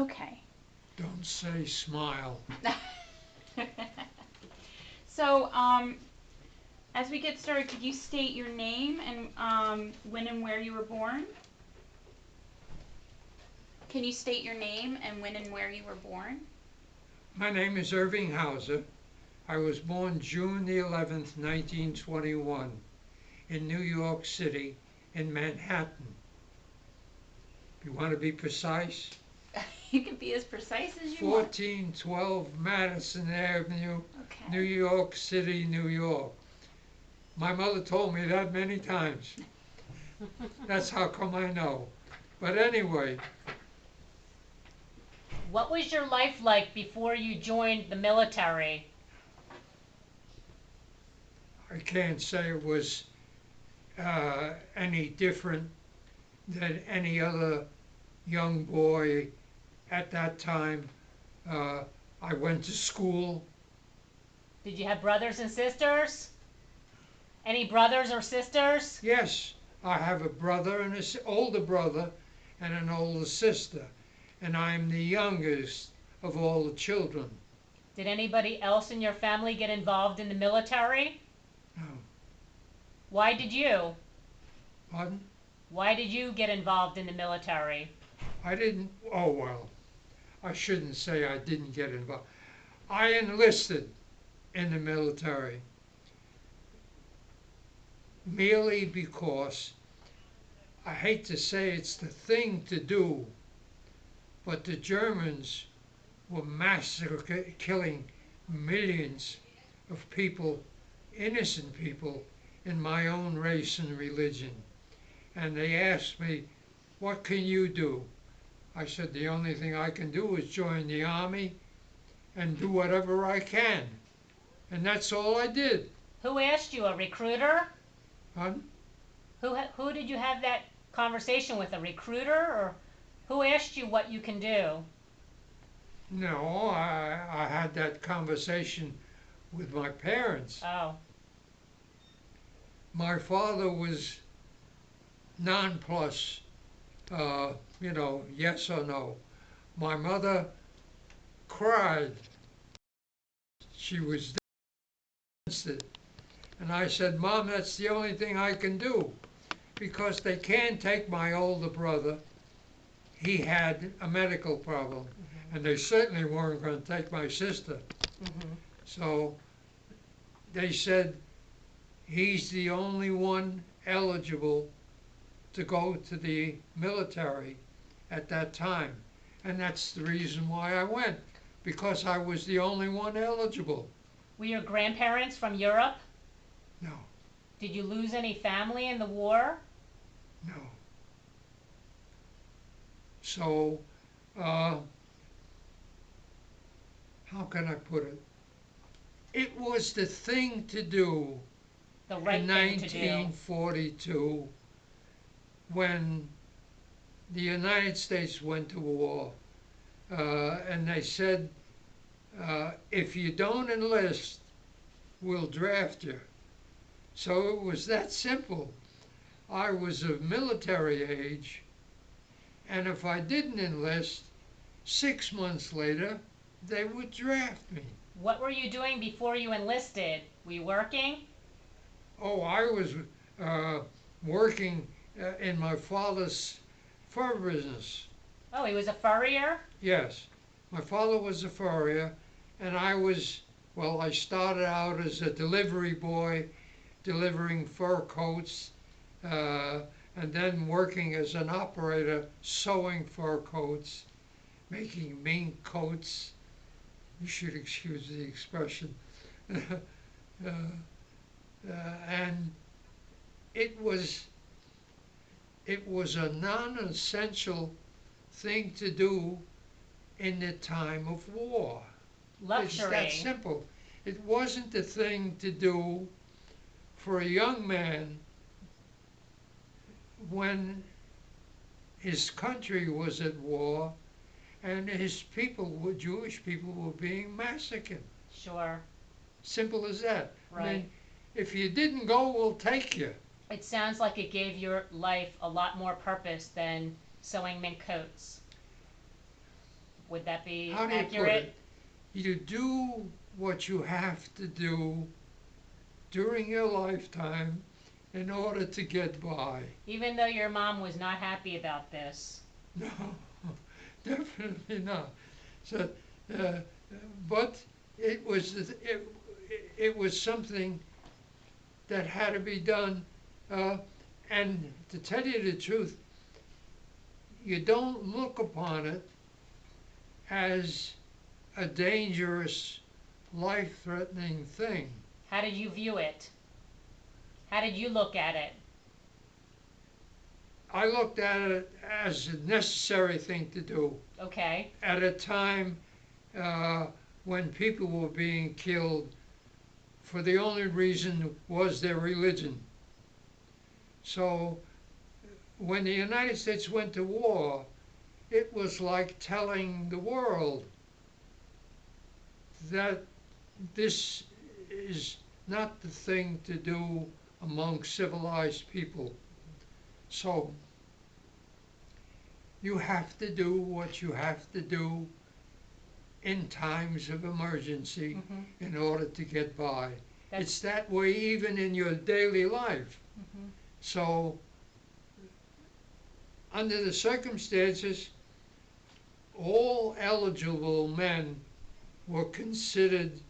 Okay. Don't say smile. So, as we get started, could you state your name and when and where you were born? Can you state your name and when and where you were born? My name is Irving Hauser. I was born June the 11th, 1921, in New York City, in Manhattan. If you want to be precise, You can be as precise as you want. 1412 Madison Avenue, New Okay. York City, New York. My mother told me that many times. That's how come I know. But anyway, What was your life like before you joined the military? I can't say it was any different than any other young boy at that time. Uh, I went to school. Did you have brothers and sisters? Any brothers or sisters? Yes, I have a brother and an older brother and an older sister, and I'm the youngest of all the children. Did anybody else in your family get involved in the military? No, Why did you? pardon? Why did you get involved in the military? I didn't. Oh well, I shouldn't say I didn't get involved. I enlisted in the military merely because I hate to say it's the thing to do, but the Germans were massacring, killing millions of people, innocent people, in my own race and religion. And they asked me, what can you do? I said, the only thing I can do is join the army and do whatever I can. And that's all I did. Who asked you? A recruiter? Huh? Who did you have that conversation with? A recruiter, or who asked you what you can do? No, I had that conversation with my parents. Oh, My father was nonplussed, yes or no. My mother cried. She was against it. And I said, Mom, that's the only thing I can do because they can't take my older brother. He had a medical problem, and they certainly weren't going to take my sister. mm-hmm. So they said, he's the only one eligible to go to the military at that time. And that's the reason why I went, because I was the only one eligible. Were your grandparents from Europe? No, Did you lose any family in the war? no. So, uh, how can I put it? It was the thing to do The in right thing to do. 1942 when the United States went to war. And they said, if you don't enlist, we'll draft you. So it was that simple. I was of military age, and if I didn't enlist, 6 months later, they would draft me. What were you doing before you enlisted? Were you working? Oh, I was uh, working in my father's fur business. Oh, he was a furrier? Yes, my father was a furrier, and I started out as a delivery boy, delivering fur coats, uh, and then working as an operator, sewing fur coats, making mink coats. You should excuse the expression. uh, and it was it was a non-essential thing to do in the time of war. It's that Luxury. simple. It wasn't the thing to do for a young man when his country was at war and his people, Jewish people, were being massacred. Sure. Simple as that. I Right. mean, if you didn't go, we'll take you. It sounds like it gave your life a lot more purpose than sewing mink coats. Would that be How do you put accurate? it? You do what you have to do during your lifetime in order to get by. Even though your mom was not happy about this. No, definitely not. So, uh, but it was something that had to be done. Uh, and to tell you the truth, you don't look upon it as a dangerous, life-threatening thing. How did you view it? How did you look at it? I looked at it as a necessary thing to do Okay. at a time when people were being killed for the only reason was their religion. So when the United States went to war, it was like telling the world that this is not the thing to do among civilized people. So you have to do what you have to do in times of emergency Mhm. in order to get by. That's It's that way even in your daily life. Mhm. So under the circumstances, all eligible men were considered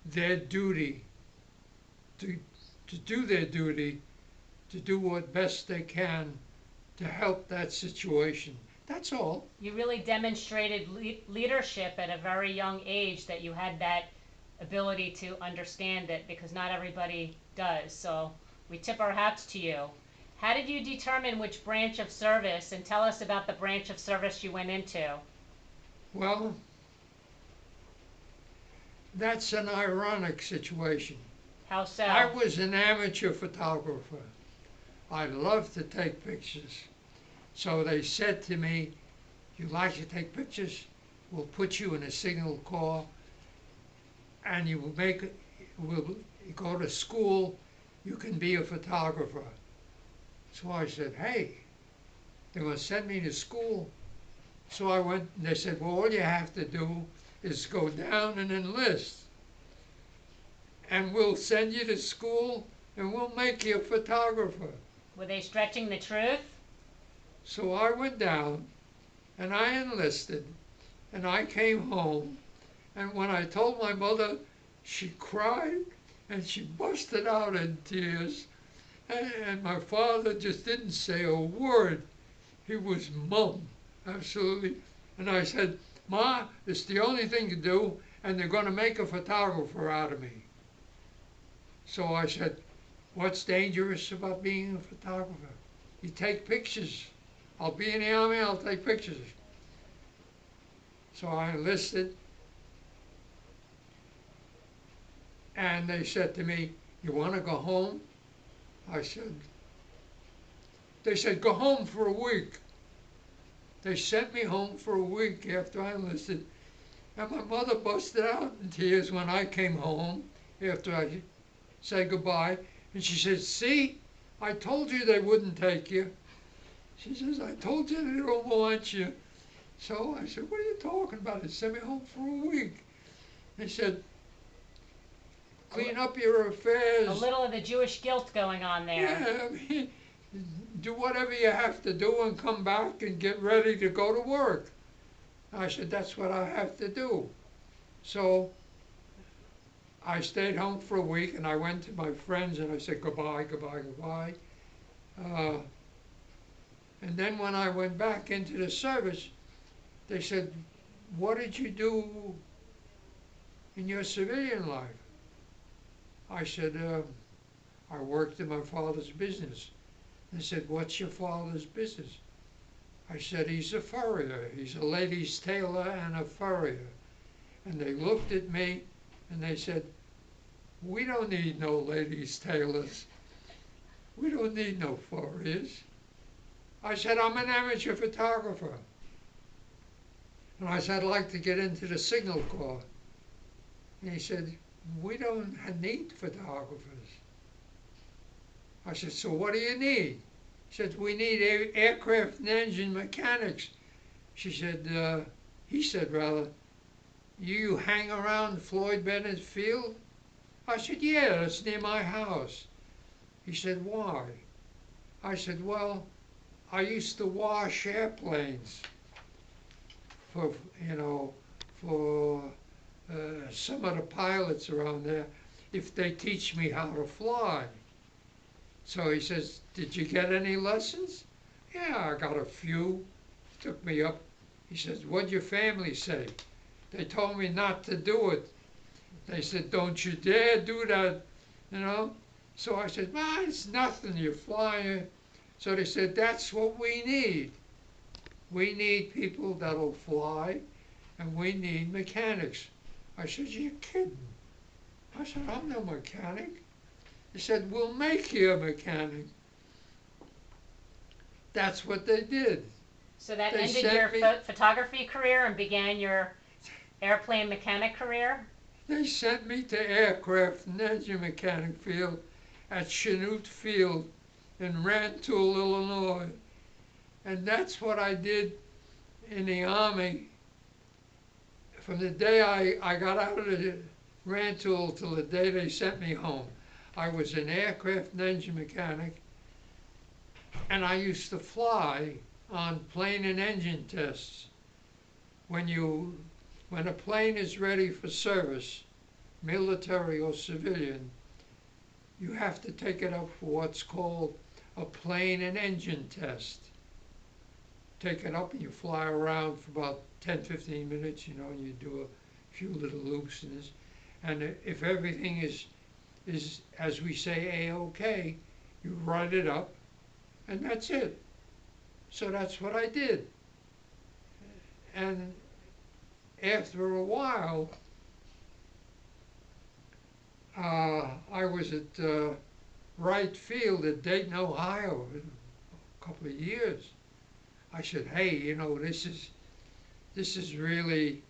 their duty to, to do their duty, to do what best they can to help that situation. That's all. You really demonstrated leadership at a very young age, that you had that ability to understand it, because not everybody does. So we tip our hats to you. How did you determine which branch of service, and tell us about the branch of service you went into? Well, that's an ironic situation. How so? I was an amateur photographer. I love to take pictures. So they said to me, "You like to take pictures? We'll put you in a signal corps and we'll go to school. You can be a photographer." So I said, "Hey, they're going to send me to school." So I went, and they said, "Well, all you have to do is go down and enlist. And we'll send you to school and we'll make you a photographer." Were they stretching the truth? So I went down and I enlisted and I came home. And when I told my mother, she cried and she busted out in tears. And my father just didn't say a word. He was mum, absolutely. And I said, "Ma, it's the only thing to do, and they're going to make a photographer out of me." So I said, "What's dangerous about being a photographer? You take pictures. I'll be in the army, I'll take pictures." So I enlisted, and they said to me, "You want to go home?" I said, they said, "Go home for a week." They sent me home for a week after I enlisted, and my mother busted out in tears when I came home after I said goodbye, and she said, "See, I told you they wouldn't take you." She says, "I told you they don't want you." So I said, "What are you talking about? They sent me home for a week." They said, "Clean up your affairs." A little of the Jewish guilt going on there. Yeah, I mean, do whatever you have to do and come back and get ready to go to work. I said, "That's what I have to do." So I stayed home for a week and I went to my friends and I said goodbye, goodbye, goodbye. Uh, and then when I went back into the service, they said, "What did you do in your civilian life?" I said, "I worked in my father's business." They said, "What's your father's business?" I said, "He's a furrier. He's a lady's tailor and a furrier." And they looked at me and they said, "We don't need no ladies' tailors. We don't need no furriers." I said, "I'm an amateur photographer." And I said, "I'd like to get into the signal corps." And he said, "We don't need photographers." I said, "So what do you need?" He said, "We need aircraft and engine mechanics." She said, he said rather, you hang around Floyd Bennett Field? I said, yeah, that's near my house. He said, why? I said, well, I used to wash airplanes for, for some of the pilots around there if they teach me how to fly. So he says, did you get any lessons? Yeah, I got a few. Took me up. He says, what'd your family say? They told me not to do it. They said, don't you dare do that, you know? So I said, it's nothing, you're flying. So they said, that's what we need. We need people that'll fly, and we need mechanics. I said, you're kidding. I said, I'm no mechanic. They said, we'll make you a mechanic. That's what they did. So that They ended sent your me- photography career and began your airplane mechanic career? They sent me to aircraft and engine mechanic field at Chanote Field in Rantoul, Illinois. And that's what I did in the Army. From the day I got out of the Rantoul till the day they sent me home. I was an aircraft and engine mechanic, and I used to fly on plane and engine tests. When a plane is ready for service, military or civilian, you have to take it up for what's called a plane and engine test. Take it up and you fly around for about 10-15 minutes, and you do a few little loops in this. And if everything is as we say, A-OK, you write it up, and that's it. So that's what I did. And after a while, I was at Wright Field at Dayton, Ohio, a couple of years. I said, hey, this is really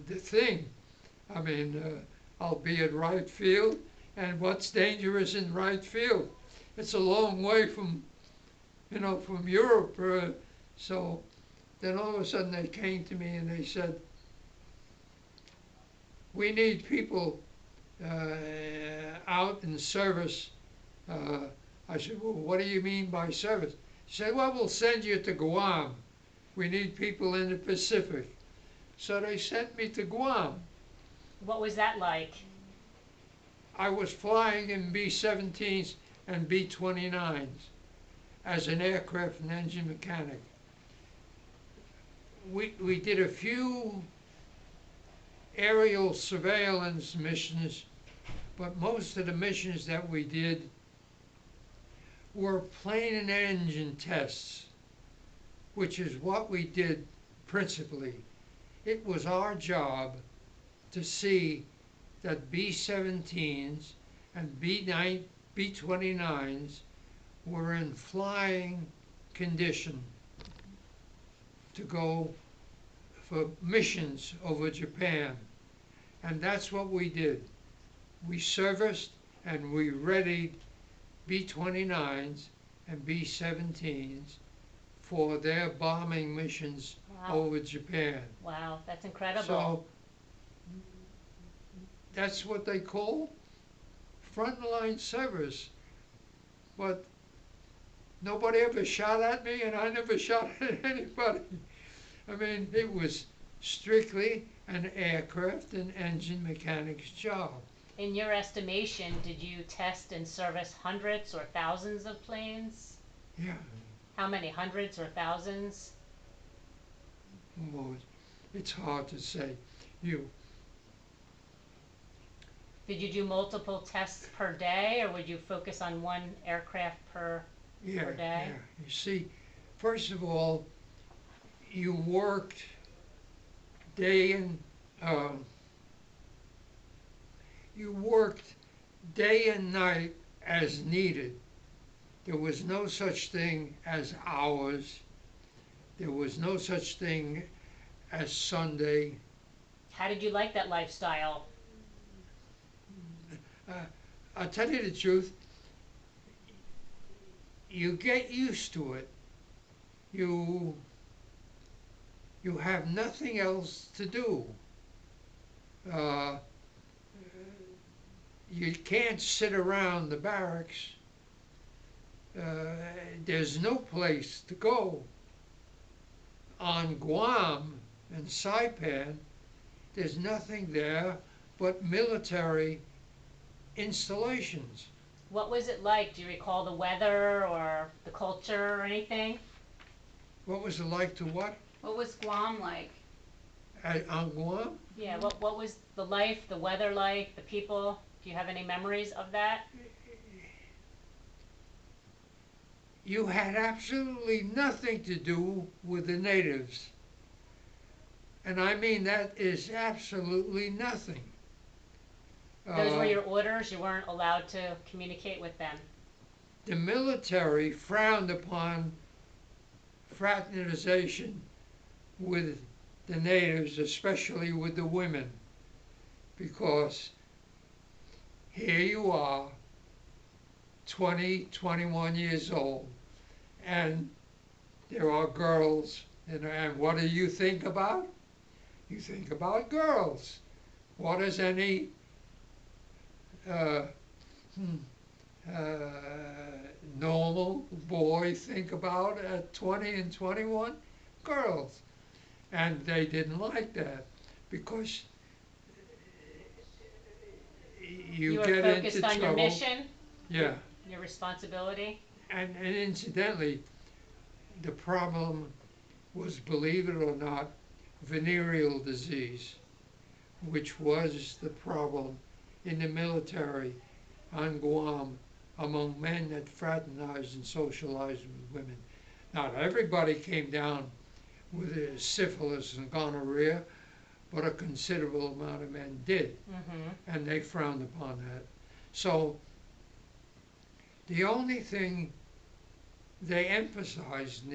the thing. I mean, I'll be at Wright Field, and what's dangerous in Wright Field? It's a long way from Europe. So then all of a sudden they came to me and they said, we need people out in service. I said, well, what do you mean by service? He said, well, we'll send you to Guam. We need people in the Pacific. So they sent me to Guam. What was that like? I was flying in B-17s and B-29s as an aircraft and engine mechanic. We did a few aerial surveillance missions, but most of the missions that we did were plane and engine tests, which is what we did principally. It was our job to see that B-17s and B-29s were in flying condition to go for missions over Japan. And that's what we did. We serviced and we readied B-29s and B-17s for their bombing missions over Japan. Wow, that's incredible. So that's what they call frontline service. But nobody ever shot at me, and I never shot at anybody. I mean, it was strictly an aircraft and engine mechanic's job. In your estimation, did you test and service hundreds or thousands of planes? Yeah. How many, hundreds or thousands? Well, it's hard to say. Did you do multiple tests per day, or would you focus on one aircraft per day? Yeah. You see, first of all, you worked day and night as needed. There was no such thing as hours. There was no such thing as Sunday. How did you like that lifestyle? I'll tell you the truth, you get used to it. you have nothing else to do. Uh, you can't sit around the barracks. There's no place to go. On Guam and Saipan, there's nothing there but military installations. What was it like? Do you recall the weather or the culture or anything? What was it like to what? What was Guam like? On Guam? Yeah, what was the life, the weather like, the people? Do you have any memories of that? You had absolutely nothing to do with the natives. And I mean that is absolutely nothing. Those were your orders? You weren't allowed to communicate with them? The military frowned upon fraternization with the natives, especially with the women, because here you are, 20, 21 years old, and there are girls, and what do you think about? You think about girls. What does any uh, normal boy think about at 20 and 21? Girls. And they didn't like that because You were get focused into on your trouble. mission, Yeah. your responsibility? And incidentally, the problem was, believe it or not, venereal disease, which was the problem in the military on Guam among men that fraternized and socialized with women. Not everybody came down with syphilis and gonorrhea, but a considerable amount of men did, and they frowned upon that. So the only thing they emphasized in